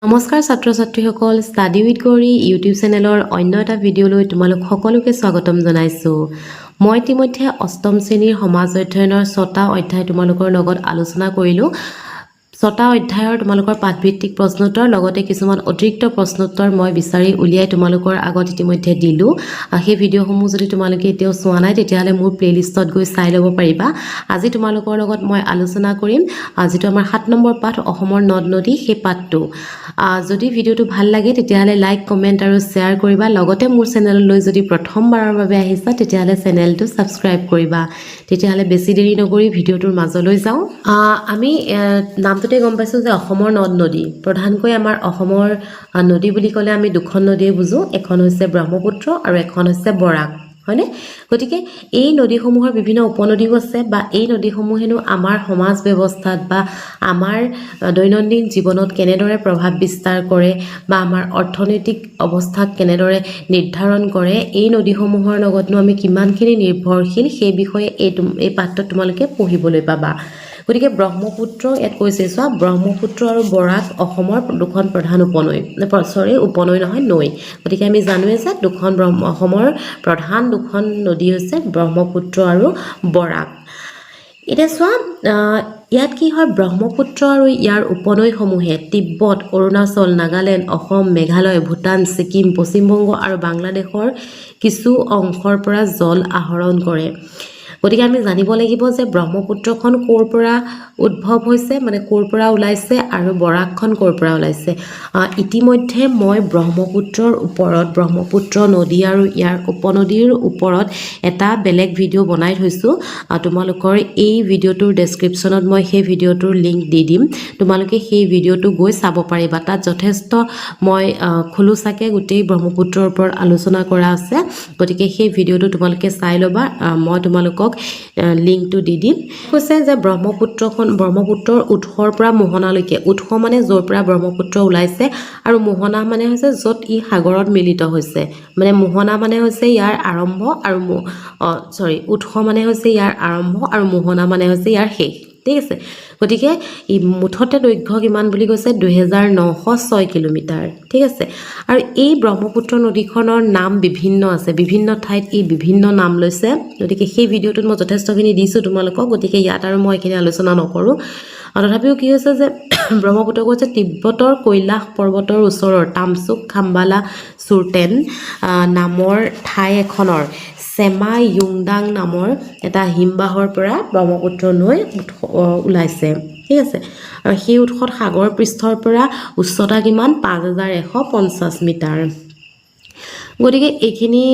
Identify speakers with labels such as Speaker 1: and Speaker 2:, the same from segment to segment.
Speaker 1: নমস্কাৰ ছাত্ৰ ছাত্ৰীসকল ষ্টাডি উইথ গৌৰী ইউটিউব চেনেলৰ অন্য এটা ভিডিঅ'লৈ তোমালোক সকলোকে স্বাগতম জনাইছোঁ। মই ইতিমধ্যে অষ্টম শ্ৰেণীৰ সমাজ অধ্যয়নৰ 6টা অধ্যায় তোমালোকৰ লগত আলোচনা কৰিলোঁ। 6টা অধ্যায়ৰ তোমালোকৰ পাঠভিত্তিক প্ৰশ্নোত্তৰ লগতে কিছুমান অতিৰিক্ত প্ৰশ্নোত্তৰ মই বিচাৰি উলিয়াই তোমালোকৰ আগত ইতিমধ্যে দিলোঁ। সেই ভিডিঅ'সমূহ যদি তোমালোকে এতিয়াও চোৱা নাই তেতিয়াহ'লে মোৰ প্লেলিষ্টত গৈ চাই ল'ব পাৰিবা। আজি তোমালোকৰ লগত মই আলোচনা কৰিম যিটো আমাৰ 7 নম্বৰ পাঠ অসমৰ নদ নদী সেই পাঠটো। যদি ভিডিঅ'টো ভাল লাগে তেতিয়াহ'লে লাইক কমেণ্ট আৰু শ্বেয়াৰ কৰিবা। লগতে মোৰ চেনেললৈ যদি প্ৰথমবাৰৰ বাবে আহিছা তেতিয়াহ'লে চেনেলটো ছাবস্ক্ৰাইব কৰিবা। তেতিয়াহ'লে বেছি দেৰি নকৰি ভিডিঅ'টোৰ মাজলৈ যাওঁ। আমি নামটোতে গম পাইছোঁ যে অসমৰ নদ নদী। প্ৰধানকৈ আমাৰ অসমৰ নদী বুলি ক'লে আমি দুখন নদীয়ে বুজোঁ। এখন হৈছে ব্ৰহ্মপুত্ৰ আৰু এখন হৈছে বৰাক, হয়নে? গতিকে এই নদীসমূহৰ বিভিন্ন উপনদীও আছে বা এই নদীসমূহেনো আমাৰ সমাজ ব্যৱস্থাত বা আমাৰ দৈনন্দিন জীৱনত কেনেদৰে প্ৰভাৱ বিস্তাৰ কৰে বা আমাৰ অৰ্থনৈতিক অৱস্থাক কেনেদৰে নিৰ্ধাৰণ কৰে, এই নদীসমূহৰ লগতনো আমি কিমানখিনি নিৰ্ভৰশীল সেই বিষয়ে এই পাঠটোত তোমালোকে পঢ়িবলৈ পাবা। গতিকে ব্ৰহ্মপুত্ৰ ইয়াত কৈছে চোৱা, ব্ৰহ্মপুত্ৰ আৰু বৰাক অসমৰ দুখন প্ৰধান উপনৈ নহয় নৈ। গতিকে আমি জানোৱে যে অসমৰ প্ৰধান দুখন নদী হৈছে ব্ৰহ্মপুত্ৰ আৰু বৰাক। এতিয়া চোৱা, ইয়াত কি হয়, ব্ৰহ্মপুত্ৰ আৰু ইয়াৰ উপনৈসমূহে তিব্বত, অৰুণাচল, নাগালেণ্ড, অসম, মেঘালয়, ভূটান, ছিকিম, পশ্চিমবংগ আৰু বাংলাদেশৰ কিছু অংশৰ পৰা জল আহৰণ কৰে। গতিকে আমি জানিব লাগিব যে ব্ৰহ্মপুত্ৰখন ক'ৰ পৰা উদ্ভৱ হৈছে, মানে ক'ৰ পৰা ওলাইছে, আৰু বৰাকখন ক'ৰ পৰা ওলাইছে। ইতিমধ্যে মই ব্ৰহ্মপুত্ৰ নদী আৰু ইয়াৰ উপনদীৰ ওপৰত এটা বেলেগ ভিডিঅ' বনাই থৈছোঁ। তোমালোকৰ এই ভিডিঅ'টোৰ ডেছক্ৰিপশ্যনত মই সেই ভিডিঅ'টোৰ লিংক দি দিম। তোমালোকে সেই ভিডিঅ'টো গৈ চাব পাৰিবা। তাত যথেষ্ট মই খোলোচাকৈ গোটেই ব্ৰহ্মপুত্ৰৰ ওপৰত আলোচনা কৰা আছে। গতিকে সেই ভিডিঅ'টো তোমালোকে চাই ল'বা। মই তোমালোকক লিংকটো দি দিম। কৈছে যে ব্ৰহ্মপুত্ৰৰ উৎসৰ পৰা মোহনালৈকে, উৎস মানে য'ৰ পৰা ব্ৰহ্মপুত্ৰ ওলাইছে, আৰু মোহনা মানে হৈছে য'ত ই সাগৰত মিলিত হৈছে। মানে মোহনা মানে হৈছে ইয়াৰ আৰম্ভ আৰু উৎস মানে হৈছে ইয়াৰ আৰম্ভ আৰু মোহনা মানে হৈছে ইয়াৰ শেষ। ঠিক আছে। গতিকে ই মুঠতে দৈৰ্ঘ্য কিমান বুলি কৈছে, 2906 কিলোমিটাৰ। ঠিক আছে। আৰু এই ব্ৰহ্মপুত্ৰ নদীখনৰ নাম বিভিন্ন আছে, বিভিন্ন ঠাইত ই বিভিন্ন নাম লৈছে। গতিকে সেই ভিডিঅ'টোত মই যথেষ্টখিনি দিছোঁ তোমালোকক। গতিকে ইয়াত আৰু মই এইখিনি আলোচনা নকৰোঁ। তথাপিও কি হৈছে যে ব্ৰহ্মপুত্ৰ কৈছে তিব্বতৰ কৈলাশ পৰ্বতৰ ওচৰৰ তামচুক খাম্বালা চুৰটেন নামৰ ঠাই এখনৰ চেমা য়ুংডাং নামৰ এটা হিমবাহৰ পৰা ব্ৰহ্মপুত্ৰ নৈ ওলাইছে। ঠিক আছে। আৰু সেই উৎসত সাগৰ পৃষ্ঠৰ পৰা উচ্চতা কিমান, 5150 মিটাৰ। গতিকে এইখিনি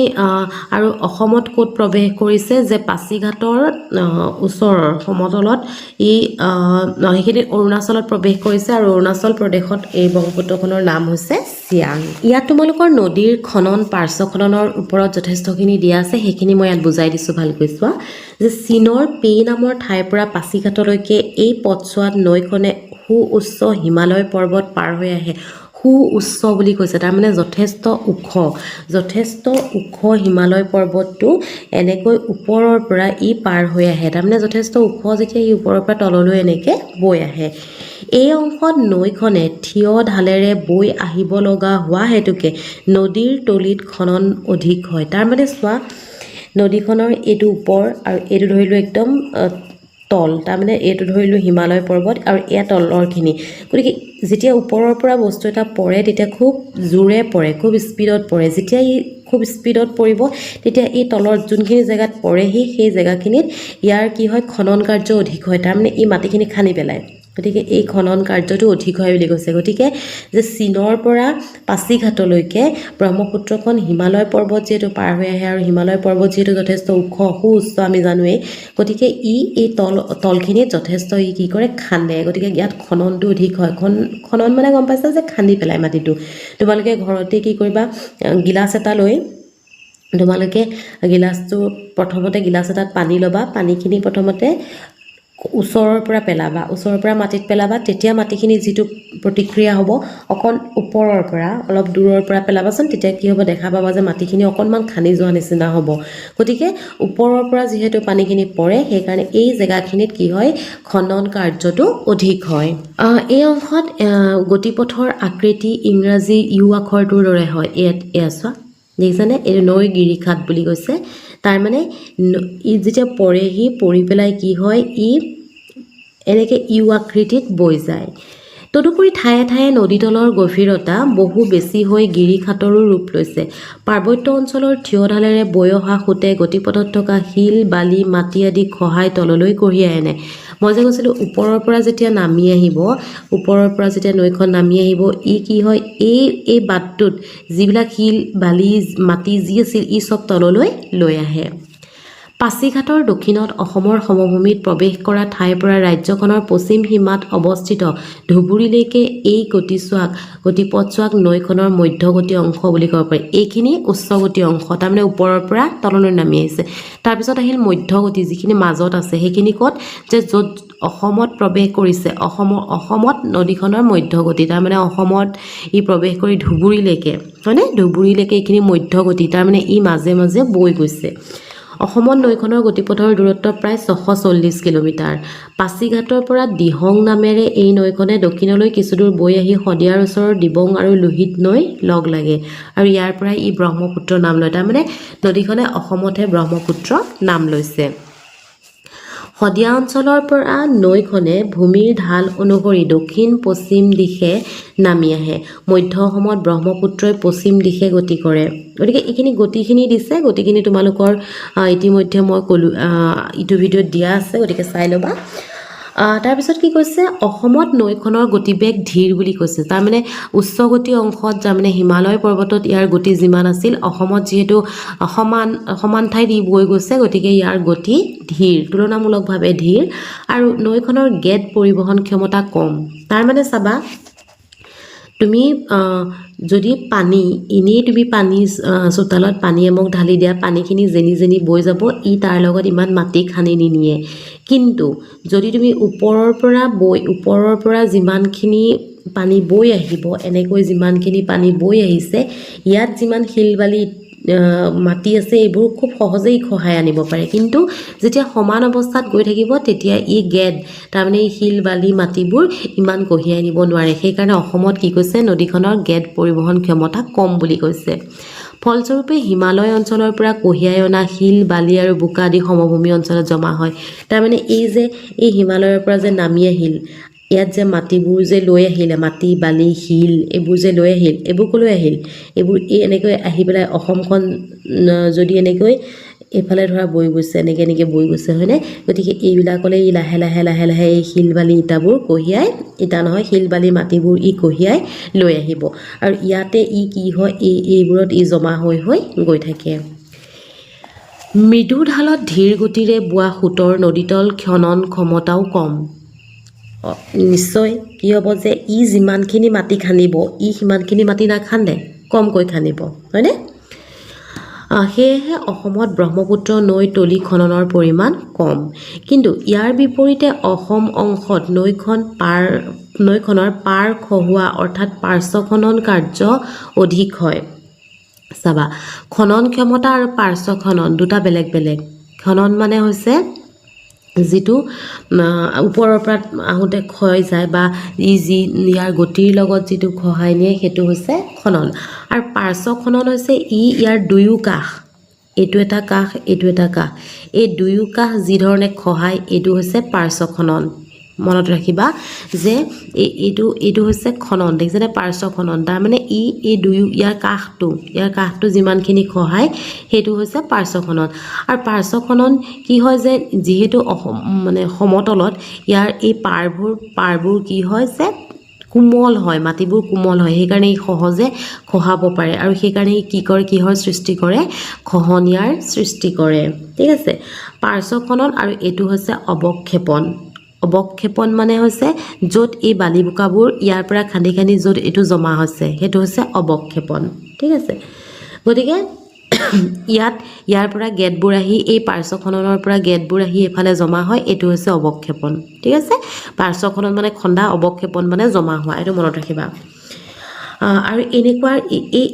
Speaker 1: আৰু অসমত ক'ত প্ৰৱেশ কৰিছে, যে পাছিঘাটৰ ওচৰৰ সমতলত সেইখিনি অৰুণাচলত প্ৰৱেশ কৰিছে, আৰু অৰুণাচল প্ৰদেশত এই ব্ৰহ্মপুত্ৰখনৰ নাম হৈছে চিয়াং। ইয়াত তোমালোকৰ নদীৰ খনন, পাৰ্শ্ব খননৰ ওপৰত যথেষ্টখিনি দিয়া আছে। সেইখিনি মই ইয়াত বুজাই দিছোঁ, ভালকৈ চোৱা। যে চীনৰ পেই নামৰ ঠাইৰ পৰা পাছিঘাটলৈকে এই পথছোৱাত নৈখনে সুউচ্চ হিমালয় পৰ্বত পাৰ হৈ আহে। সুউচ্চ বুলি কৈছে, তাৰমানে যথেষ্ট ওখ হিমালয় পৰ্বতটো এনেকৈ ওপৰৰ পৰা ই পাৰ হৈ আহে। তাৰমানে যথেষ্ট ওখ যেতিয়া ই ওপৰৰ পৰা তললৈ এনেকৈ বৈ আহে। এই অংশত নৈখনে থিয় ঢালেৰে বৈ আহিব লগা হোৱা হেতুকে নদীৰ তলিত খনন অধিক হয়। তাৰমানে চোৱা, নদীখনৰ এইটো ওপৰ আৰু এইটো ধৰিলোঁ একদম তল, তাৰমানে এইটো ধৰিলোঁ হিমালয় পৰ্বত আৰু এয়া তলৰখিনি। গতিকে যেতিয়া ওপৰৰ পৰা বস্তু এটা পৰে তেতিয়া খুব জোৰে পৰে, খুব স্পীডত পৰে। যেতিয়া ই খুব স্পীডত পৰিব তেতিয়া এই তলৰ যোনখিনি জেগাত পৰেহি সেই জেগাখিনিত ইয়াৰ কি হয়, খনন কাৰ্য অধিক হয়। তাৰমানে ই মাটিখিনি খান্দি পেলায়। গতিকে এই খনন কাৰ্যটো অধিক হয় বুলি কৈছে। গতিকে যে চীনৰ পৰা পাছিঘাটলৈকে ব্ৰহ্মপুত্ৰখন হিমালয় পৰ্বত যিহেতু পাৰ হৈ আহে, আৰু হিমালয় পৰ্বত যিহেতু যথেষ্ট ওখ সুউচ্চ আমি জানোৱেই, গতিকে এই তলখিনিত যথেষ্ট ই কি কৰে, খান্দে। গতিকে ইয়াত খননটো অধিক হয়। খনন মানে গম পাইছা যে খান্দি পেলাই মাটিটো। তোমালোকে ঘৰতে কি কৰিবা, গিলাচ এটা লৈ তোমালোকে প্ৰথমতে গিলাচ এটাত পানী ল'বা। পানীখিনি প্ৰথমতে ওচৰৰ পৰা পেলাবা, ওচৰৰ পৰা মাটিত পেলাবা, তেতিয়া মাটিখিনি যিটো প্ৰতিক্ৰিয়া হ'ব অকণ ওপৰৰ পৰা অলপ দূৰৰ পৰা পেলাবাচোন, তেতিয়া কি হ'ব দেখা পাবা যে মাটিখিনি অকণমান খান্দি যোৱা নিচিনা হ'ব। গতিকে ওপৰৰ পৰা যিহেতু পানীখিনি পৰে সেইকাৰণে এই জেগাখিনিত কি হয় খনন কাৰ্যটো অধিক হয়। এই অংশত গতিপথৰ আকৃতি ইংৰাজী ইউ আখৰটোৰ দৰে হয়। এয়া চোৱা দেখিছানে, এই নৈ গিৰিখাত বুলি কৈছে। তাৰমানে ই যেতিয়া পৰেহি পৰি পেলাই কি হয় ই এনেকৈ ইউ আকৃতিত বৈ যায়। তদুপৰি ঠায়ে ঠায়ে নদীতলৰ গভীৰতা বহু বেছি হৈ গিৰিখাতৰো ৰূপ লৈছে। পাৰ্বত্য অঞ্চলৰ থিয় ঢালেৰে বৈ অহা সোঁতে গতিপথত থকা শিল বালি মাটি আদি খহাই তললৈ কঢ়িয়াই আনে। মই যে কৈছিলোঁ ওপৰৰ পৰা যেতিয়া নামি আহিব, ওপৰৰ পৰা যেতিয়া নৈখন নামি আহিব ই কি হয় এই বাটটোত যিবিলাক শিল বালি মাটি যি আছিল ই চব তললৈ লৈ আহে। পাছিঘাটৰ দক্ষিণত অসমৰ সমভূমিত প্ৰৱেশ কৰা ঠাইৰ পৰা ৰাজ্যখনৰ পশ্চিম সীমাত অৱস্থিত ধুবুৰীলৈকে এই গতিপথছোৱাক নৈখনৰ মধ্যগতি অংশ বুলি ক'ব পাৰি। এইখিনি উচ্চগতি অংশ, তাৰমানে ওপৰৰ পৰা তললৈ নামি আহিছে। তাৰপিছত আহিল মধ্যগতি, যিখিনি মাজত আছে সেইখিনি ক'ত, যে য'ত অসমত প্ৰৱেশ কৰিছে, অসমত নদীখনৰ মধ্যগতি, তাৰমানে অসমত ই প্ৰৱেশ কৰি ধুবুৰীলৈকে হয়নে, ধুবুৰীলৈকে এইখিনি মধ্যগতি, তাৰমানে ই মাজে মাজে বৈ গৈছে। অসমত নৈখনৰ গতিপথৰ দূৰত্ব প্ৰায় 640 কিলোমিটাৰ। পাছিঘাটৰ পৰা দিহং নামেৰে এই নৈখনে দক্ষিণলৈ কিছুদূৰ বৈ আহি শদিয়াৰ ওচৰৰ দিবং আৰু লোহিত নৈ লগ লাগে আৰু ইয়াৰ পৰাই ই ব্ৰহ্মপুত্ৰ নাম লয়। তাৰমানে নদীখনে অসমতহে ব্ৰহ্মপুত্ৰ নাম লৈছে। শদিয়া অঞ্চলৰ পৰা নৈখনে ভূমিৰ ঢাল অনুসৰি দক্ষিণ পশ্চিম দিশে নামি আহে। মধ্য অসমত ব্ৰহ্মপুত্ৰই পশ্চিম দিশে গতি কৰে। গতিকে এইখিনি গতিখিনি দিছে, গতিখিনি তোমালোকৰ ইতিমধ্যে মই ক'লোঁ ইটো ভিডিঅ'ত দিয়া আছে, গতিকে চাই ল'বা। তাৰপিছত কি কৈছে, অসমত নৈখনৰ গতিবেগ ধীৰ বুলি কৈছে। তাৰমানে উচ্চগতি অংশত তাৰমানে হিমালয় পৰ্বতত ইয়াৰ গতি যিমান আছিল, অসমত যিহেতু সমান ঠাইত ই বৈ গৈছে গতিকে ইয়াৰ গতি ধীৰ, তুলনামূলকভাৱে ধীৰ। আৰু নৈখনৰ গেদ পৰিবহণ ক্ষমতা কম। তাৰমানে চাবা তুমি যদি এনেই তুমি পানী চোতালত পানী এমক ঢালি দিয়া, পানীখিনি যেনি যেনি বৈ যাব, ই তাৰ লগত ইমান মাটি খান্দি নিনিয়ে। কিন্তু যদি তুমি ওপৰৰ পৰা যিমানখিনি পানী বৈ আহিব, এনেকৈ যিমানখিনি পানী বৈ আহিছে, ইয়াত যিমান শিল বালি মাটি আছে এইবোৰ খুব সহজেই খহাই আনিব পাৰে। কিন্তু যেতিয়া সমান অৱস্থাত গৈ থাকিব তেতিয়া ই গেদ, তাৰমানে এই শিল বালি মাটিবোৰ ইমান কঢ়িয়াই নিব নোৱাৰে। সেইকাৰণে অসমত কি কৈছে, নদীখনৰ গেদ পৰিবহণ ক্ষমতা কম বুলি কৈছে। ফলস্বৰূপে হিমালয় অঞ্চলৰ পৰা কঢ়িয়াই অনা শিল বালি আৰু বোকা আদি সমভূমি অঞ্চলত জমা হয়। তাৰমানে এই হিমালয়ৰ পৰা যে নামি আহিল, ইয়াত যে মাটিবোৰ যে লৈ আহিলে, মাটি বালি শিল এইবোৰ যে লৈ আহিল, এইবোৰ ক'লৈ আহিল, এইবোৰ এনেকৈ আহি পেলাই অসমখন যদি এনেকৈ এইফালে ধৰা বৈ গৈছে, এনেকৈ বৈ গৈছে হয়নে, গতিকে এইবিলাকলৈ ই লাহে লাহে এই শিল বালি শিল বালি মাটিবোৰ ই কঢ়িয়াই লৈ আহিব আৰু ইয়াতে ই কি হয় এইবোৰত ই জমা হৈ গৈ থাকে। মৃদু ঢালত ধীৰ গতিৰে বোৱা সোঁতৰ নদীতল খনন ক্ষমতাও কম। নিশ্চয় কি হ'ব যে ই যিমানখিনি মাটি খান্দিব ই সিমানখিনি মাটি নাখান্দে, কমকৈ খান্দিব হয়নে। সেয়েহে অসমত ব্ৰহ্মপুত্ৰ নৈ তলি খননৰ পৰিমাণ কম। কিন্তু ইয়াৰ বিপৰীতে অসম অংশত নৈখনৰ পাৰ খহোৱা অৰ্থাৎ পাৰ্শ্ব খনন কাৰ্য অধিক হয়। চাবা, খনন ক্ষমতা আৰু পাৰ্শ্ব খনন দুটা বেলেগ বেলেগ। খনন মানে হৈছে যিটো ওপৰৰ পৰা আহোঁতে ক্ষয় যায় বা ইয়াৰ গতিৰ লগত যিটো খহাই নিয়ে সেইটো হৈছে খনন। আৰু পাৰ্শ্ব খনন হৈছে ইয়াৰ দুয়ো কাষ, এইটো এটা কাষ এইটো এটা কাষ, এই দুয়ো কাষ যিধৰণে খহায় এইটো হৈছে পাৰ্শ্ব খনন। মনত ৰাখিবা যে এইটো হৈছে খনন, দেখিছেনে, পাৰ্শ্ব খনন। তাৰমানে ইয়াৰ কাষটো যিমানখিনি খহায় সেইটো হৈছে পাৰ্শ্ব খনন। আৰু পাৰ্শ্ব খনন কি হয় যে যিহেতু সমতলত ইয়াৰ এই পাৰবোৰ কি হয় যে কোমল হয়, মাটিবোৰ কোমল হয়, সেইকাৰণে ই সহজে খহাব পাৰে আৰু সেইকাৰণে কিহৰ সৃষ্টি কৰে, খহনীয়াৰ সৃষ্টি কৰে। ঠিক আছে, পাৰ্শ্ব খনন। আৰু এইটো হৈছে অৱক্ষেপন। অৱক্ষেপন মানে হৈছে য'ত এই বালি বোকাবোৰ ইয়াৰ পৰা খান্দি য'ত এইটো জমা হৈছে সেইটো হৈছে অৱক্ষেপন। ঠিক আছে, গতিকে ইয়াৰ পৰা গেটবোৰ আহি এই পাৰ্শ্বখনৰ পৰা গেটবোৰ আহি এফালে জমা হয় এইটো হৈছে অৱক্ষেপণ ঠিক আছে পাৰ্শ্বখনত মানে খন্দা অৱক্ষেপণ মানে জমা হোৱা এইটো মনত ৰাখিবা আৰু এনেকুৱা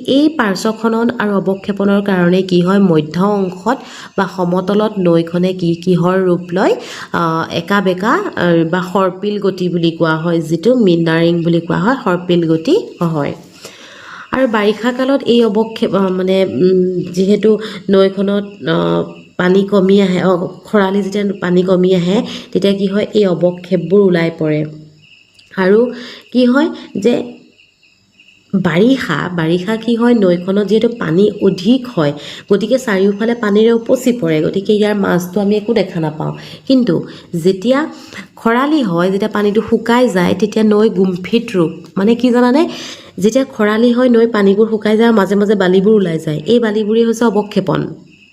Speaker 1: এই পাৰ্শ্বখনন আৰু অৱক্ষেপণৰ কাৰণে কি হয় মধ্য অংশত বা সমতলত নৈখনে কিহৰ ৰূপ লয় একা বেকা বা সৰ্পিল গতি বুলি কোৱা হয় যিটো মিনাৰিং বুলি কোৱা হয় সৰ্পিল গতি হয় আৰু বাৰিষা কালত এই অৱক্ষেপ মানে যেহেতু নৈখনত পানী কমি আহে খৰালি যেতিয়া পানী কমি আহে তেতিয়া কি হয় এই অৱক্ষেপবোৰ ওলাই পৰে আৰু কি হয় যে বাৰিষা কি হয় নৈখনত যেহেতু পানী অধিক হয় গতিকে চাৰিওফালে পানীৰে উপচি পৰে গতিকে ইয়াৰ মাছটো আমি একো দেখা নাপাওঁ কিন্তু যেতিয়া খৰালি হয় যেতিয়া পানীটো শুকাই যায় তেতিয়া নৈ গুম্ফিত ৰূপ মানে কি জানানে যেতিয়া খৰালি হয় নৈ পানীবোৰ শুকাই যায় মাজে মাজে বালিবোৰ ওলাই যায় এই বালিবোৰেই হৈছে অৱক্ষেপণ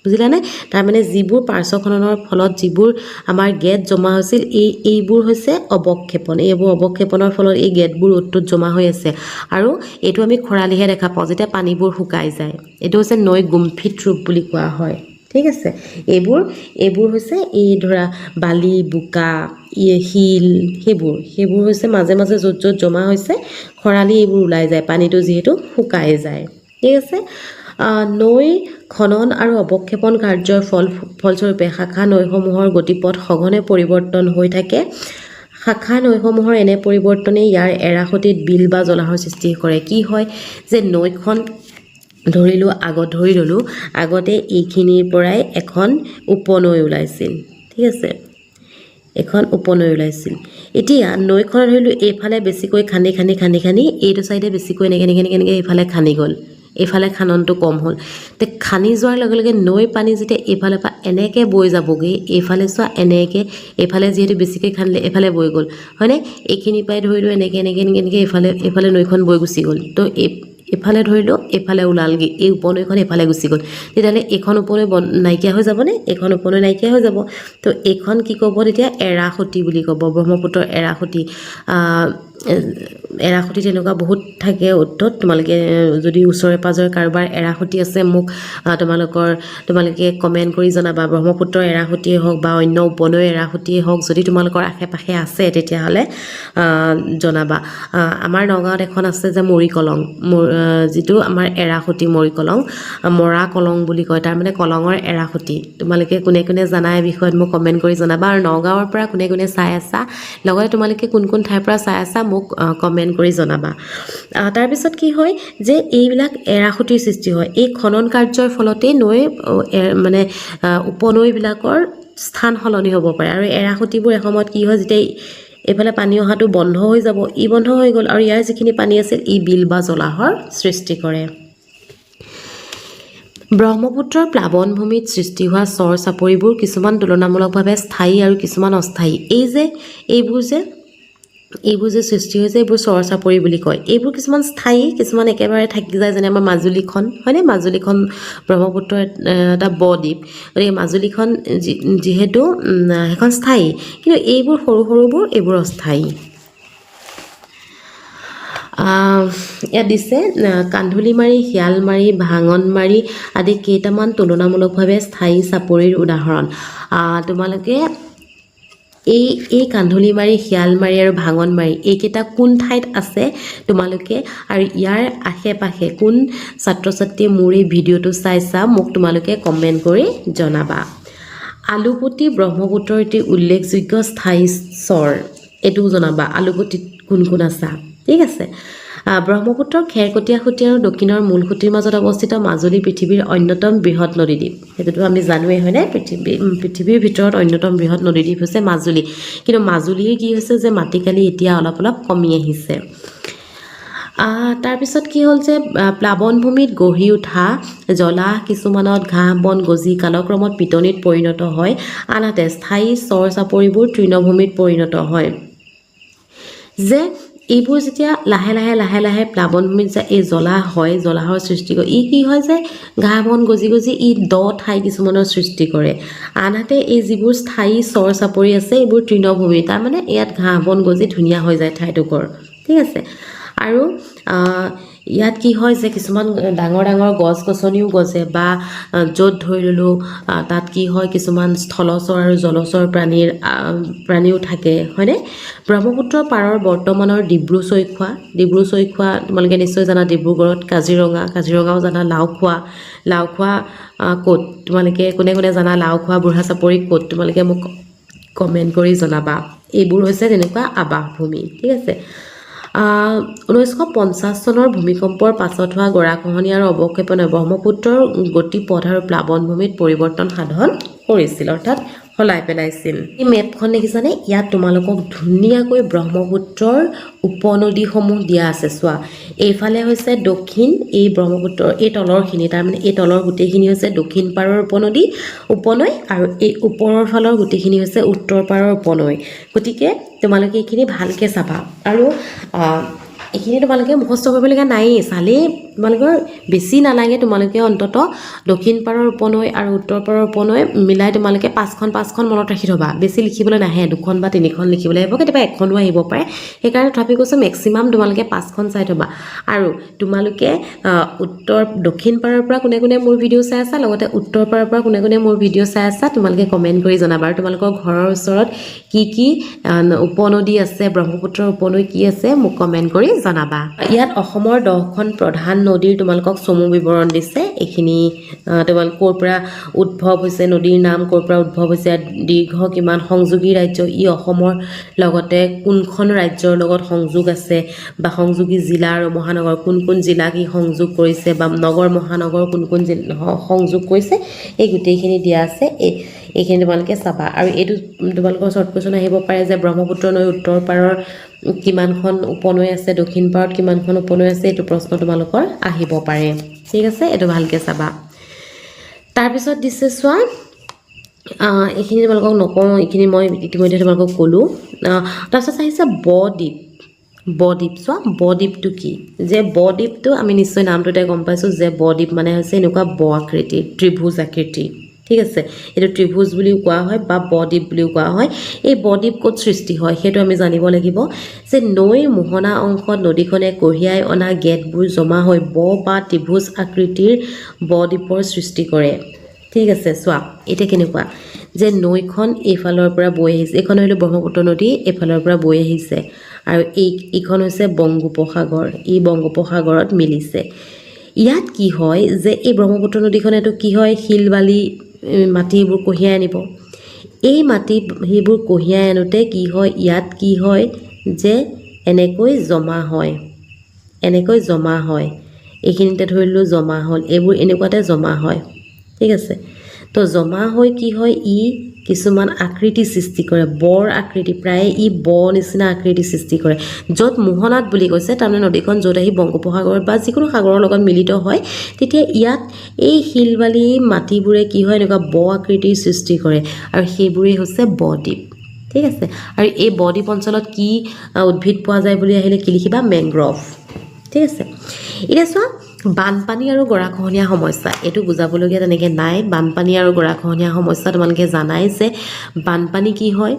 Speaker 1: বুজিলানে তাৰ মানে যিবোৰ পাৰ্শ্বখননৰ ফলত যিবোৰ আমাৰ গেট জমা হৈছিল এইবোৰ হৈছে অৱক্ষেপণ এইবোৰ অৱক্ষেপণৰ ফলত এই গেটবোৰ অটুট জমা হৈ আছে আৰু এইটো আমি খৰালিহে দেখা পাওঁ যেতিয়া পানীবোৰ শুকাই যায় এইটো হৈছে নৈ গুম্ফিত ৰূপ বুলি কোৱা হয় ঠিক আছে এইবোৰ হৈছে এই ধৰা বালি বোকা শিল সেইবোৰ হৈছে মাজে মাজে য'ত জমা হৈছে খৰালি এইবোৰ ওলাই যায় পানীটো যিহেতু শুকাই যায় ঠিক আছে নৈ খনন আৰু অৱক্ষেপণ কাৰ্যৰ ফলস্বৰূপে শাখা নৈসমূহৰ গতিপথ সঘনে পৰিৱৰ্তন হৈ থাকে শাখা নৈসমূহৰ এনে পৰিৱৰ্তনে ইয়াৰ এৰাসতিত বিল বা জলাশয়ৰ সৃষ্টি কৰে কি হয় যে নৈখন ধৰি ললো আগতে এইখিনিৰ পৰাই এখন উপনৈ ওলাইছিল ঠিক আছে এখন উপনৈ ওলাইছিল এতিয়া নৈখন ধৰিলো এইফালে বেছিকৈ খান্দি এইটো সাইডে বেছিকৈ এনেকে এইফালে খান্দি গ'ল এইফালে খাননটো কম হ'ল তে খানি যোৱাৰ লগে লগে নৈ পানী যেতিয়া এইফালে পৰা এনেকে বৈ যাবগে এইফালে চোৱা এনেকে এইফালে যেহেতু বেছিকৈ খান্দিলে এইফালে বৈ গ'ল হয়নে এইখিনি পাই ধৰিলো এনেকে এইফালে নৈখন বৈ গুচি গ'ল তো এইফালে ধৰিলো এইফালে ওলালগে এই উপনৈখন এইফালে গুচি গ'ল তেতিয়াহ'লে এইখন উপনৈ নাইকিয়া হৈ যাবনে এইখন উপনৈ নাইকিয়া হৈ যাব তো এইখন কি ক'ব তেতিয়া এৰাসতি বুলি ক'ব ব্ৰহ্মপুত্ৰৰ এৰাসতি তেনেকুৱা বহুত থাকে উত্তত তোমালোকে যদি ওচৰে পাজৰে কাৰোবাৰ এৰাসতি আছে মোক তোমালোকে কমেণ্ট কৰি জনাবা ব্ৰহ্মপুত্ৰৰ এৰাসতিয়ে হওক বা অন্য উপনৈৰ এৰাসতিয়ে হওক যদি তোমালোকৰ আশে-পাশে আছে তেতিয়াহ'লে জনাবা আমাৰ নগাঁৱত এখন আছে যে মৰিকলং যিটো আমাৰ এৰাসতি মৰিকলং মৰা কলং বুলি কয় তাৰ মানে কলঙৰ এৰাসতি তোমালোকে কোনে জানা এই বিষয়ত মোক কমেণ্ট কৰি জনাবা আৰু নগাঁৱৰ পৰা কোনে চাই আছা লগতে তোমালোকে কোন ঠাইৰ পৰা চাই আছা মোক কমেণ্ট কৰি জনাবা তাৰপিছত কি হয় যে এইবিলাক এৰাসতিৰ সৃষ্টি হয় এই খনন কাৰ্যৰ ফলতে নৈ মানে উপনৈবিলাকৰ স্থান সলনি হ'ব পাৰে আৰু এৰাসতিবোৰ এসময়ত কি হয় যেতিয়া এইফালে পানী অহাটো বন্ধ হৈ যাব বন্ধ হৈ গ'ল আৰু ইয়াৰ যিখিনি পানী আছিল বিল বা জলাহৰ সৃষ্টি কৰে ব্ৰহ্মপুত্ৰৰ প্লাৱনভূমিত সৃষ্টি হোৱা চৰ চাপৰিবোৰ কিছুমান তুলনামূলকভাৱে স্থায়ী আৰু কিছুমান অস্থায়ী এইবোৰ যে সৃষ্টি হৈছে এইবোৰ চৰ চাপৰি বুলি কয় এইবোৰ কিছুমান স্থায়ী কিছুমান একেবাৰে থাকি যায় যেনে আমাৰ মাজুলীখন হয়নে মাজুলীখন ব্ৰহ্মপুত্ৰৰ এটা বদ্বীপ গতিকে মাজুলীখন যিহেতু এখন স্থায়ী কিন্তু এইবোৰ সৰুবোৰ এইবোৰ অস্থায়ী ইয়াত দিছে কান্ধুলিমাৰী শিয়ালমাৰী ভাঙনমাৰী আদি কেইটামান তুলনামূলকভাৱে স্থায়ী চাপৰিৰ উদাহৰণ তোমালোকে এই কান্ধুলিমাৰী শিয়ালমাৰী আৰু ভাঙনমাৰী এইকেইটা কোন ঠাইত আছে তোমালোকে আৰু ইয়াৰ আশে-পাশে কোন ছাত্ৰ ছাত্ৰীয়ে মোৰ এই ভিডিঅ'টো চাইছা মোক তোমালোকে কমেণ্ট কৰি জনাবা আলুপতি ব্ৰহ্মপুত্ৰৰ এটি উল্লেখযোগ্য স্থায়ী চৰ এইটো জনাবা আলুপতিত কোন আছা ঠিক আছে ব্ৰহ্মপুত্ৰৰ খেৰকটীয়া খুঁটি আৰু দক্ষিণৰ মূল খুঁটিৰ মাজত অৱস্থিত মাজুলী পৃথিৱীৰ অন্যতম বৃহৎ নদীদ্বীপ সেইটোতো আমি জানোৱেই হয়নে পৃথিৱীৰ ভিতৰত অন্যতম বৃহৎ নদীদ্বীপ হৈছে মাজুলী কিন্তু মাজুলীৰ কি হৈছে যে মাটিকালি এতিয়া অলপ কমি আহিছে তাৰপিছত কি হ'ল যে প্লাৱনভূমিত গঢ়ি উঠা জলাহ কিছুমানত ঘাঁহ বন গজি কালক্ৰমত পিটনিত পৰিণত হয় আনহাতে স্থায়ী চৰ চাপৰিবোৰ তৃণভূমিত পৰিণত হয় যে এইবোৰ যেতিয়া লাহে লাহে প্লাৱনভূমিত যে এই জলাহৰ সৃষ্টি কৰে কি হয় যে ঘাঁহ বন গজি দ ঠাই কিছুমানৰ সৃষ্টি কৰে আনহাতে এই যিবোৰ স্থায়ী চৰ চাপৰি আছে এইবোৰ তৃণভূমি তাৰমানে ইয়াত ঘাঁহ বন গজি ধুনীয়া হৈ যায় ঠাইটুকুৰ ঠিক আছে আৰু ইয়াত কি হয় যে কিছুমান ডাঙৰ ডাঙৰ গছ গছনিও গজে বা য'ত ধৰি ললোঁ তাত কি হয় কিছুমান স্থলচৰ আৰু জলচৰ প্ৰাণীও থাকে হয়নে ব্ৰহ্মপুত্ৰৰ পাৰৰ বৰ্তমানৰ ডিব্ৰু চৈখোৱা তোমালোকে নিশ্চয় জানা ডিব্ৰুগড়ত কাজিৰঙাও জানা লাওখোৱা ক'ত তোমালোকে কোনে কোনে জানা লাওখোৱা বুঢ়া চাপৰি ক'ত তোমালোকে মোক কমেণ্ট কৰি জনাবা এইবোৰ হৈছে তেনেকুৱা আৱাসভূমি ঠিক আছে 1950 চনৰ ভূমিকম্পৰ পাছত হোৱা গৰাখহনীয়া আৰু অৱক্ষেপণে ব্ৰহ্মপুত্ৰৰ গতিপথ আৰু প্লাৱনভূমিত পৰিৱৰ্তন সাধন কৰিছিল অৰ্থাৎ হলাই পেলাইছিল এই মেপখন দেখিছানে ইয়াত তোমালোকক ধুনীয়াকৈ ব্ৰহ্মপুত্ৰৰ উপনদীসমূহ দিয়া আছে চোৱা এইফালে হৈছে দক্ষিণ এই ব্ৰহ্মপুত্ৰৰ এই তলৰখিনি তাৰমানে এই তলৰ গোটেইখিনি হৈছে দক্ষিণ পাৰৰ উপনৈ আৰু এই ওপৰৰ ফালৰ গোটেইখিনি হৈছে উত্তৰ পাৰৰ উপনৈ গতিকে তোমালোকে এইখিনি ভালকৈ চাবা আৰু এইখিনি তোমালোকে মুখস্থ কৰিবলগীয়া নায়েই চালেই তোমালোকৰ বেছি নালাগে তোমালোকে অন্তত দক্ষিণ পাৰৰ উপনৈ আৰু উত্তৰ পাৰৰ উপনৈ মিলাই তোমালোকে পাঁচখন মনত ৰাখি থ'বা বেছি লিখিবলৈ নাহে দুখন বা তিনিখন লিখিবলৈ আহিব কেতিয়াবা এখনো আহিব পাৰে সেইকাৰণে তথাপি কৈছোঁ মেক্সিমাম তোমালোকে 5খন চাই থ'বা আৰু তোমালোকে দক্ষিণ পাৰৰ পৰা কোনে কোনে মোৰ ভিডিঅ' চাই আছা লগতে উত্তৰ পাৰৰ পৰা কোনে কোনে মোৰ ভিডিঅ' চাই আছা তোমালোকে কমেণ্ট কৰি জনাবা আৰু তোমালোকৰ ঘৰৰ ওচৰত কি উপনদী আছে ব্ৰহ্মপুত্ৰৰ উপনৈ কি আছে মোক কমেণ্ট কৰি জনাবা ইয়াত অসমৰ 10খন প্ৰধান নদীৰ তোমালোকক চমু বিৱৰণ দিছে এইখিনি তোমালোক ক'ৰ পৰা উদ্ভৱ হৈছে নদীৰ নাম ক'ৰ পৰা উদ্ভৱ হৈছে দীৰ্ঘ কিমান সংযোগী ৰাজ্য ই অসমৰ লগতে কোনখন ৰাজ্যৰ লগত সংযোগ আছে বা সংযোগী জিলা আৰু মহানগৰ কোন জিলাক ই সংযোগ কৰিছে বা নগৰ মহানগৰ কোন সংযোগ কৰিছে এই গোটেইখিনি দিয়া আছে এইখিনি তোমালোকে চাবা আৰু এইটো তোমালোকৰ শ্বৰ্ট কুৱেশ্যন আহিব পাৰে যে ব্ৰহ্মপুত্ৰ নৈ উত্তৰ পাৰৰ কিমানখন উপনৈ আছে দক্ষিণ পাৰত কিমানখন উপনৈ আছে এইটো প্ৰশ্ন তোমালোকৰ আহিব পাৰে ঠিক আছে এইটো ভালকৈ চাবা তাৰপিছত দিছে চোৱা এইখিনি তোমালোকক নকওঁ এইখিনি মই ইতিমধ্যে তোমালোকক ক'লোঁ তাৰপিছত আহিছে বদ্বীপ চোৱা বদ্বীপটো কি যে বদ্বীপটো আমি নিশ্চয় নামটোতে গম পাইছোঁ যে বদ্বীপ মানে হৈছে এনেকুৱা আকৃতি ত্ৰিভুজ আকৃতি ঠিক আছে এইটো ত্ৰিভুজ বুলিও কোৱা হয় বা বদ্বীপ বুলিও কোৱা হয় এই বদ্বীপ ক'ত সৃষ্টি হয় সেইটো আমি জানিব লাগিব যে নৈৰ মোহনা অংশত নদীখনে কঢ়িয়াই অনা গেটবোৰ জমা হৈ বা ত্ৰিভুজ আকৃতিৰ বদ্বীপৰ সৃষ্টি কৰে ঠিক আছে চোৱা এতিয়া কেনেকুৱা যে নৈখন এইফালৰ পৰা বৈ আহিছে এইখন হ'ল ব্ৰহ্মপুত্ৰ নদী এইফালৰ পৰা বৈ আহিছে আৰু এইখন হৈছে বংগোপসাগৰ এই বংগোপসাগৰত মিলিছে ইয়াত কি হয় যে এই ব্ৰহ্মপুত্ৰ নদীখনেতো কি হয় শিল বালি মাটিবোৰ কঢ়িয়াই আনিব এই মাটি সেইবোৰ কঢ়িয়াই আনোতে কি হয় ইয়াত কি হয় যে এনেকৈ জমা হয় এইখিনিতে ধৰিলোঁ জমা হ'ল এইবোৰ এনেকুৱাতে জমা হয় ঠিক আছে তো জমা হৈ কি হয় ই কিছুমান আকৃতি সৃষ্টি কৰে বৰ আকৃতি প্ৰায় ই নিচিনা আকৃতি সৃষ্টি কৰে য'ত মোহনাত বুলি কৈছে তাৰমানে নদীখন য'ত আহি বংগোপসাগৰত বা যিকোনো সাগৰৰ লগত মিলিত হয় তেতিয়া ইয়াত এই শিল বালি মাটিবোৰে কি হয় এনেকুৱা আকৃতিৰ সৃষ্টি কৰে আৰু সেইবোৰেই হৈছে বদ্বীপ ঠিক আছে আৰু এই বদ্বীপ অঞ্চলত কি উদ্ভিদ পোৱা যায় বুলি আহিলে কি লিখিবা মেংগ্ৰ'ভ ঠিক আছে এতিয়া চোৱা বানপানী আৰু গৰাখহনীয়া সমস্যা এইটো বুজাবলগীয়া তেনেকৈ নাই বানপানী আৰু গৰাখহনীয়া সমস্যা তোমালোকে জানাই যে বানপানী কি হয়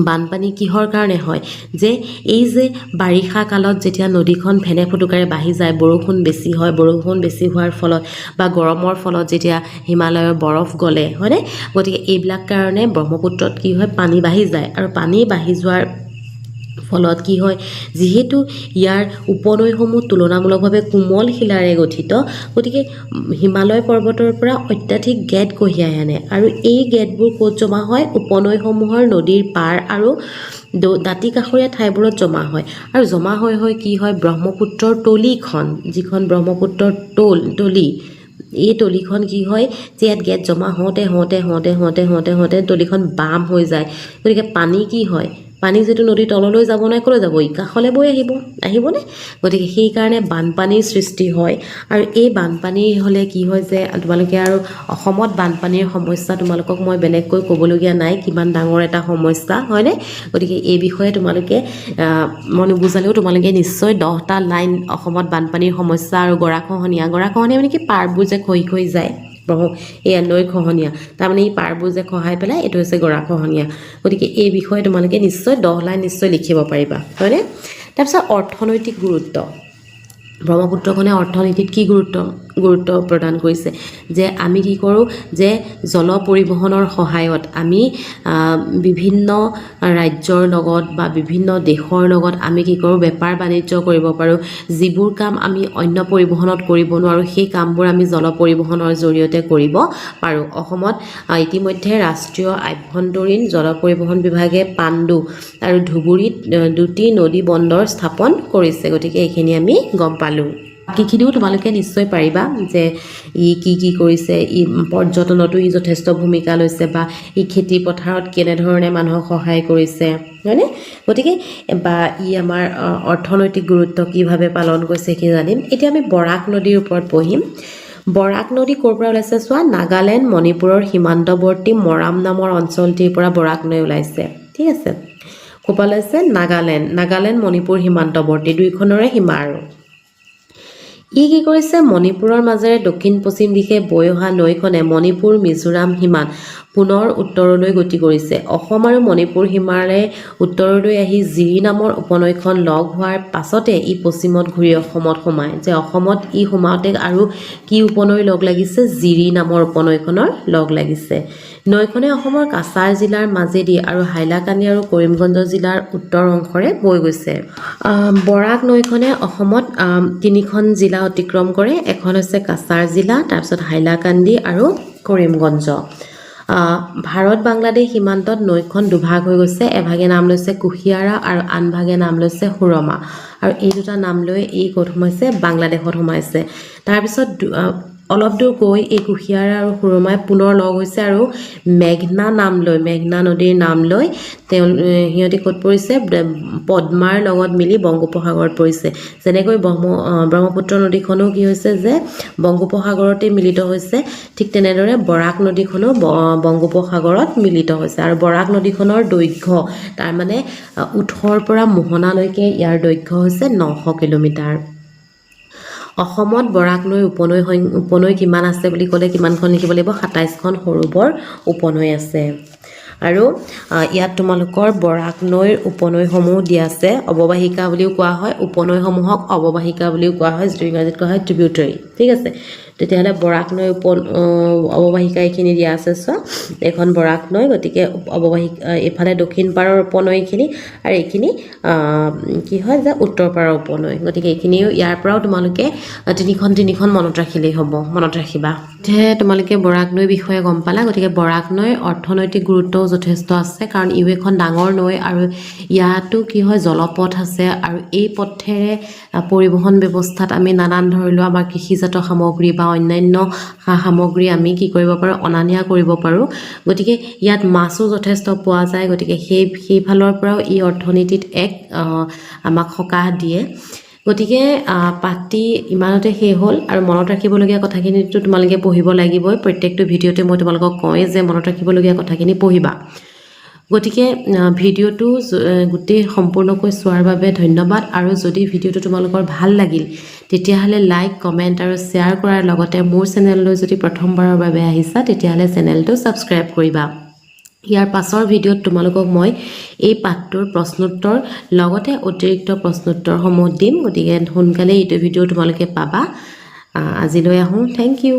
Speaker 1: বানপানী কিহৰ কাৰণে হয় যে এই যে বাৰিষা কালত যেতিয়া নদীখন ফেনে ফুটুকাৰে বাঢ়ি যায় বৰষুণ বেছি হয় বৰষুণ বেছি হোৱাৰ ফলত বা গৰমৰ ফলত যেতিয়া হিমালয়ৰ বৰফ গলে হয়নে গতিকে এইবিলাক কাৰণে ব্ৰহ্মপুত্ৰত কি হয় পানী বাঢ়ি যায় আৰু পানী বাঢ়ি যোৱাৰ ফলত কি হয় যেহেতু ইয়াৰ উপনৈসমূহ তুলনামূলকভাৱে কোমল শিলাৰে গঠিত গতিকে হিমালয় পৰ্বতৰ পৰা অত্যাধিক গেট কঢ়িয়াই আনে আৰু এই গেটবোৰ ক'ত জমা হয় উপনৈসমূহৰ নদীৰ পাৰ আৰু দাঁতি কাষৰীয়া ঠাইবোৰত জমা হয় আৰু জমা হৈ কি হয় ব্ৰহ্মপুত্ৰৰ তলিখন যিখন ব্ৰহ্মপুত্ৰৰ তলি এই তলিখন কি হয় যে ইয়াত গেট জমা হওঁতে তলিখন বাম হৈ যায় গতিকে পানী কি হয় পানী যেটো নদীৰ তললৈ যাব নাই ক'লৈ যাব ই কাষলৈ বৈ আহিবনে গতিকে সেই কাৰণে বানপানীৰ সৃষ্টি হয় আৰু এই বানপানী হ'লে কি হয় যে তোমালোকে আৰু অসমত বানপানীৰ সমস্যা তোমালোকক মই বেলেগকৈ ক'বলগীয়া নাই কিমান ডাঙৰ এটা সমস্যা হয়নে গতিকে এই বিষয়ে তোমালোকে মই নুবুজালেও তোমালোকে নিশ্চয় 10টা লাইন অসমত বানপানীৰ সমস্যা আৰু গৰাখহনীয়া মানে কি পাৰবোৰ যে খহি যায় এয়া নৈ খহনীয়া তাৰমানে এই পাৰবোৰ যে খহাই পেলাই এইটো হৈছে গৰাখহনীয়া গতিকে এই বিষয়ে তোমালোকে নিশ্চয় 10 লাইন নিশ্চয় লিখিব পাৰিবা হয়নে তাৰপিছত অৰ্থনৈতিক গুৰুত্ব ব্ৰহ্মপুত্ৰখনে অৰ্থনীতিত কি গুৰুত্ব প্ৰদান কৰিছে যে আমি কি কৰোঁ যে জল পৰিবহণৰ সহায়ত আমি বিভিন্ন ৰাজ্যৰ লগত বা বিভিন্ন দেশৰ লগত আমি কি কৰোঁ বেপাৰ বাণিজ্য কৰিব পাৰোঁ যিবোৰ কাম আমি অন্য পৰিবহণত কৰিব নোৱাৰোঁ সেই কামবোৰ আমি জল পৰিবহণৰ জৰিয়তে কৰিব পাৰোঁ অসমত ইতিমধ্যে ৰাষ্ট্ৰীয় আভ্যন্তৰীণ জল পৰিবহণ বিভাগে পাণ্ডু আৰু ধুবুৰীত 2টি নদী বন্দৰ স্থাপন কৰিছে গতিকে এইখিনি আমি গম পালোঁ বাকীখিনিও তোমালোকে নিশ্চয় পাৰিবা যে ই কি কৰিছে ই পৰ্যটনতো ই যথেষ্ট ভূমিকা লৈছে বা ই খেতি পথাৰত কেনেধৰণে মানুহক সহায় কৰিছে হয়নে গতিকে বা ই আমাৰ অৰ্থনৈতিক গুৰুত্ব কিভাৱে পালন কৰিছে কি জানিম এতিয়া আমি বৰাক নদীৰ ওপৰত পঢ়িম বৰাক নদী ক'ৰ পৰা ওলাইছে চোৱা নাগালেণ্ড মণিপুৰৰ সীমান্তৱৰ্তী মৰাম নামৰ অঞ্চলটিৰ পৰা বৰাক নদী ওলাইছে ঠিক আছে ক'ৰ পৰা ওলাইছে নাগালেণ্ড মণিপুৰ সীমান্তৱৰ্তী দুইখনৰে সীমা আৰু ই কি কৰিছে মণিপুৰৰ মাজেৰে দক্ষিণ পশ্চিম দিশে বৈ অহা নৈখনে মণিপুৰ মিজোৰাম সীমাত পুনৰ উত্তৰলৈ গতি কৰিছে অসম আৰু মণিপুৰ সীমাৰে উত্তৰলৈ আহি জিৰি নামৰ উপনৈখন লগ হোৱাৰ পাছতে ই পশ্চিমত ঘূৰি অসমত সোমায় যে অসমত ই সোমাওঁতে আৰু কি উপনৈ লগ লাগিছে জিৰি নামৰ উপনৈখনৰ লগ লাগিছে নৈখনে অসমৰ কাছাৰ জিলাৰ মাজেদি আৰু হাইলাকান্দি আৰু কৰিমগঞ্জ জিলাৰ উত্তৰ অংশৰে বৈ গৈছে বৰাক নৈখনে অসমত 3খন জিলা অতিক্ৰম কৰে এখন হৈছে কাছাৰ জিলা তাৰপিছত হাইলাকান্দি আৰু কৰিমগঞ্জ ভাৰত বাংলাদেশ সীমান্তত নৈখন দুভাগ হৈ গৈছে এভাগে নাম লৈছে কুহিয়াৰা আৰু আনভাগে নাম লৈছে সুৰমা আৰু এই দুটা নাম লৈ এই ক'ত সোমাইছে বাংলাদেশত সোমাইছে তাৰপিছত অলপ দূৰ গৈ এই কুহিয়াৰা আৰু সুৰমাই পুনৰ লগ হৈছে আৰু মেঘনা নদীৰ নাম লৈ সিহঁতি ক'ত পৰিছে পদ্মাৰ লগত মিলি বংগোপসাগৰত পৰিছে যেনেকৈ ব্ৰহ্মপুত্ৰ নদীখনো কি হৈছে যে বংগোপসাগৰতে মিলিত হৈছে ঠিক তেনেদৰে বৰাক নদীখনো বংগোপসাগৰত মিলিত হৈছে আৰু বৰাক নদীখনৰ দৈৰ্ঘ্য তাৰমানে উৎসৰ পৰা মোহনালৈকে ইয়াৰ দৈৰ্ঘ্য হৈছে 900 কিলোমিটাৰ অসমত বৰাক নৈ উপনৈ কিমান আছে বুলি ক'লে কিমানখন লিখিব লাগিব 27খন সৰু বৰ উপনৈ আছে আৰু ইয়াত তোমালোকৰ বৰাক নৈৰ উপনৈসমূহ দিয়া আছে অৱবাহিকা বুলিও কোৱা হয় উপনৈসমূহক অৱবাহিকা বুলিও কোৱা হয় যিটো ইংৰাজীত কোৱা হয় ট্ৰিবিউটাৰী ঠিক আছে তেতিয়াহ'লে বৰাক নৈ অৱবাহিকা এইখিনি দিয়া আছে চোৱা এখন বৰাক নৈ গতিকে অৱবাহিকা এফালে দক্ষিণ পাৰৰ উপনৈখিনি আৰু এইখিনি কি হয় যে উত্তৰ পাৰৰ উপনৈ গতিকে এইখিনিও ইয়াৰ পৰাও তোমালোকে তিনিখন মনত ৰাখিলেই হ'ব মনত ৰাখিবা তোমালোকে বৰাক নৈৰ বিষয়ে গম পালা গতিকে বৰাক নৈৰ অৰ্থনৈতিক গুৰুত্বও যথেষ্ট আছে কাৰণ ইও এখন ডাঙৰ নৈ আৰু ইয়াতো কি হয় জলপথ আছে আৰু এই পথেৰে পৰিবহণ ব্যৱস্থাত আমি নানান ধৰণৰ আমাৰ কৃষিজাত সামগ্ৰী বা অন্যান্য সামগ্ৰী আমি কি কৰিব পাৰোঁ অনা নিয়া কৰিব পাৰোঁ গতিকে ইয়াত মাছো যথেষ্ট পোৱা যায় গতিকে সেইফালৰ পৰাও ই অৰ্থনীতিত এক আমাক সকাহ দিয়ে গতিকে পাঠটি ইমানতে শেষ হ'ল আৰু মনত ৰাখিবলগীয়া কথাখিনিতো তোমালোকে পঢ়িব লাগিবই প্ৰত্যেকটো ভিডিঅ'তে মই তোমালোকক কওঁ যে মনত ৰাখিবলগীয়া কথাখিনি পঢ়িবা গতিকে ভিডিঅ'টো গোটেই সম্পূৰ্ণকৈ চোৱাৰ বাবে ধন্যবাদ আৰু যদি ভিডিঅ'টো তোমালোকৰ ভাল লাগিল তেতিয়াহ'লে লাইক কমেণ্ট আৰু শ্বেয়াৰ কৰাৰ লগতে মোৰ চেনেললৈ যদি প্ৰথমবাৰৰ বাবে আহিছা তেতিয়াহ'লে চেনেলটো ছাবস্ক্ৰাইব কৰিবা ইয়াৰ পাছৰ ভিডিঅ'ত তোমালোকক মই এই পাঠটোৰ প্ৰশ্নোত্তৰ লগতে অতিৰিক্ত প্ৰশ্নোত্তৰসমূহ দিম গতিকে সোনকালে এইটো ভিডিঅ' তোমালোকে পাবা আজিলৈ আহোঁ থেংক ইউ